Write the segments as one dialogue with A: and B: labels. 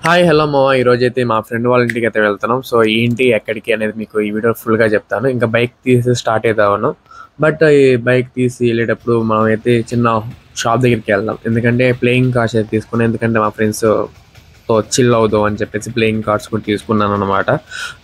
A: Hi hello మామ ఈరోజైతే మా ఫ్రెండ్ వాళ్ళ ఇంటికి అయితే వెళ్తున్నాం. సో ఏంటి ఎక్కడికి అనేది మీకు ఈ వీడియో ఫుల్గా చెప్తాను. ఇంకా బైక్ తీసి స్టార్ట్ అవుతాను. బట్ ఈ బైక్ తీసి వెళ్ళేటప్పుడు మనం అయితే చిన్న షాప్ దగ్గరికి వెళ్దాం. ఎందుకంటే ప్లేయింగ్ కార్డ్స్ అయితే తీసుకున్నాం. ఎందుకంటే మా ఫ్రెండ్స్ చిల్ అవుదాం అని చెప్పేసి ప్లేయింగ్ కార్డ్స్ కూడా తీసుకున్నాను అనమాట.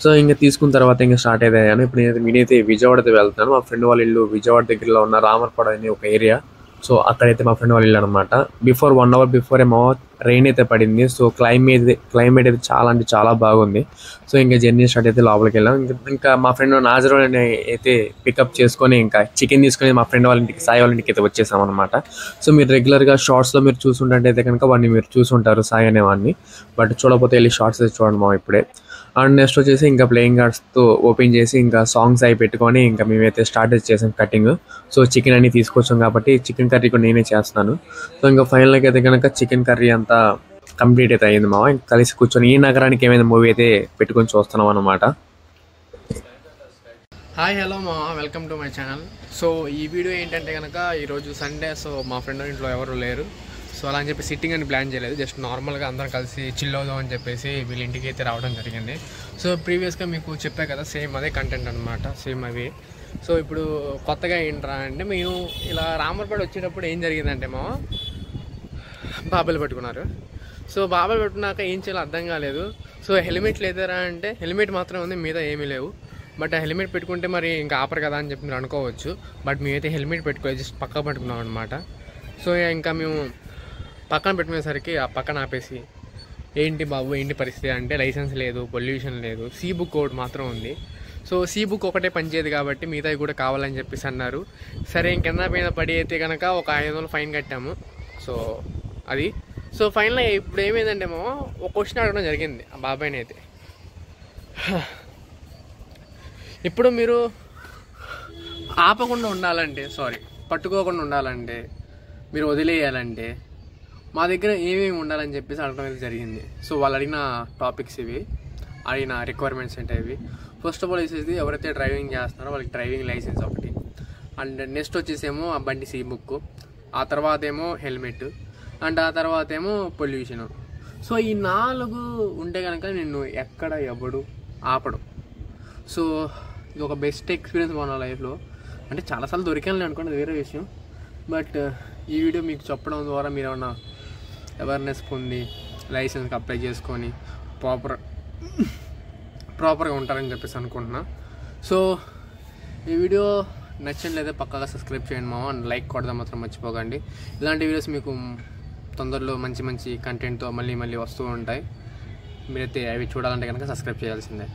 A: సో ఇంకా తీసుకున్న తర్వాత ఇంకా స్టార్ట్ అయ్యాను. ఇప్పుడు నేనైతే విజయవాడకి వెళ్తాను. మా ఫ్రెండ్ వాళ్ళ ఇల్లు విజయవాడ దగ్గరలో ఉన్న రామర్పాడ అనే ఒక ఏరియా. సో అక్కడైతే మా ఫ్రెండ్ వాళ్ళు ఇల్లు అనమాట. బిఫోర్ 1 అవర్ బిఫోర్ ఏమో రెయిన్ అయితే పడింది. సో క్లైమేట్ అయితే చాలా అంటే చాలా బాగుంది. సో ఇంకా జర్నీ స్టార్ట్ అయితే లోపలికి వెళ్ళాం. ఇంకా మా ఫ్రెండ్ నాజరోని అయితే పికప్ చేసుకొని ఇంకా చికెన్ తీసుకొని మా ఫ్రెండ్ వాళ్ళ ఇంటికి సాయి వాళ్ళ ఇంటికి అయితే వచ్చేసాం అనమాట. సో మీరు రెగ్యులర్గా షార్ట్స్లో మీరు చూసుంటే కనుక వాడిని మీరు చూసుంటారు సాయి అనేవాడిని. బట్ చూడకపోతే వెళ్ళి షార్ట్స్ అయితే చూడండి మా ఇప్పుడే. అండ్ నెక్స్ట్ వచ్చేసి ఇంకా ప్లేయింగ్ కార్డ్స్తో ఓపెన్ చేసి ఇంకా సాంగ్స్ అయి పెట్టుకొని ఇంకా మేమైతే స్టార్ట్ చేసాం కటింగ్. సో చికెన్ అన్ని తీసుకొచ్చాం కాబట్టి చికెన్ కర్రీ కూడా నేనే చేస్తున్నాను. సో ఇంకా ఫైనల్గా అయితే కనుక చికెన్ కర్రీ అంతా కంప్లీట్ అయితే అయ్యింది మామ. ఇంకా కలిసి కూర్చొని ఈ నగరానికి ఏమైనా మూవీ అయితే పెట్టుకొని చూస్తున్నాం అనమాట.
B: హాయ్ హలో మా welcome to my channel. So ఈ వీడియో ఏంటంటే కనుక ఈరోజు సండే. సో మా ఫ్రెండ్ ఇంట్లో ఎవరు లేరు. సో అలా అని చెప్పి సిట్టింగ్ అని ప్లాన్ చేయలేదు. జస్ట్ నార్మల్గా అందరం కలిసి చిల్ అవుదాం అని చెప్పేసి వీళ్ళ ఇంటికి అయితే రావడం జరిగింది. సో ప్రీవియస్గా మీకు చెప్పా కదా, సేమ్ అదే కంటెంట్ అనమాట, సేమ్ అవి. సో ఇప్పుడు కొత్తగా ఏంట్రా అంటే, మేము ఇలా రామర్పాడ వచ్చేటప్పుడు ఏం జరిగిందంటే మా బాబాలు పట్టుకున్నారు. సో బాబాలు పట్టుకున్నాక ఏం చేయాలో అర్థం కాలేదు. సో హెల్మెట్ లేదరా అంటే హెల్మెట్ మాత్రం ఉంది, మీద ఏమీ లేవు. బట్ ఆ హెల్మెట్ పెట్టుకుంటే మరి ఇంకా ఆపరు కదా అని చెప్పి మీరు అనుకోవచ్చు. బట్ మేమైతే హెల్మెట్ పెట్టుకోలేదు, జస్ట్ పక్క పట్టుకున్నాం అనమాట. సో ఇంకా మేము పక్కన పెట్టుకునేసరికి ఆ పక్కన ఆపేసి, ఏంటి బాబు ఏంటి పరిస్థితి అంటే, లైసెన్స్ లేదు, పొల్యూషన్ లేదు, సీ బుక్ కోడ్ మాత్రం ఉంది. సో సీ బుక్ ఒకటే పనిచేయదు కాబట్టి మిగతావి కూడా కావాలని చెప్పేసి అన్నారు. సరే ఇంకెంత మీద పడి అయితే కనుక ఒక 500 ఫైన్ కట్టాము. సో అది. సో ఫైనల్గా ఇప్పుడు ఏమైందంటే ఒక క్వశ్చన్ అడగడం జరిగింది ఆ బాబాయ్ని అయితే. ఇప్పుడు మీరు ఆపకుండా ఉండాలంటే, పట్టుకోకుండా ఉండాలంటే, మీరు వదిలేయాలంటే మా దగ్గర ఏమేమి ఉండాలని చెప్పేసి అడగడం అయితే జరిగింది. సో వాళ్ళు అడిగిన టాపిక్స్ ఇవి, అడిగిన రిక్వైర్మెంట్స్ అంటే ఇవి. ఫస్ట్ ఆఫ్ ఆల్ వచ్చేసి ఎవరైతే డ్రైవింగ్ చేస్తున్నారో వాళ్ళకి డ్రైవింగ్ లైసెన్స్ ఒకటి. అండ్ నెక్స్ట్ వచ్చేసేమో ఆ బండి సీ బుక్, ఆ తర్వాత ఏమో హెల్మెట్, అండ్ ఆ తర్వాత ఏమో పొల్యూషను. సో ఈ 4 ఉంటే కనుక నిన్ను ఎక్కడ ఎవడు ఆపడు. సో ఇది ఒక బెస్ట్ ఎక్స్పీరియన్స్ మన లైఫ్లో. అంటే చాలాసార్లు దొరికాను అనుకోండి, వేరే విషయం. బట్ ఈ వీడియో మీకు చెప్పడం ద్వారా మీరు ఏమన్నా అవేర్నెస్ పొంది లైసెన్స్కి అప్లై చేసుకొని ప్రాపర్గా ఉంటారని చెప్పేసి అనుకుంటున్నా. సో ఈ వీడియో నచ్చినట్లయితే పక్కాగా సబ్స్క్రైబ్ చేయండి మామ. అండ్ లైక్ కొడదాం మాత్రం మర్చిపోకండి. ఇలాంటి వీడియోస్ మీకు తొందరలో మంచి కంటెంట్తో మళ్ళీ వస్తూ ఉంటాయి. మీరైతే అవి చూడాలంటే కనుక సబ్స్క్రైబ్ చేయాల్సిందే.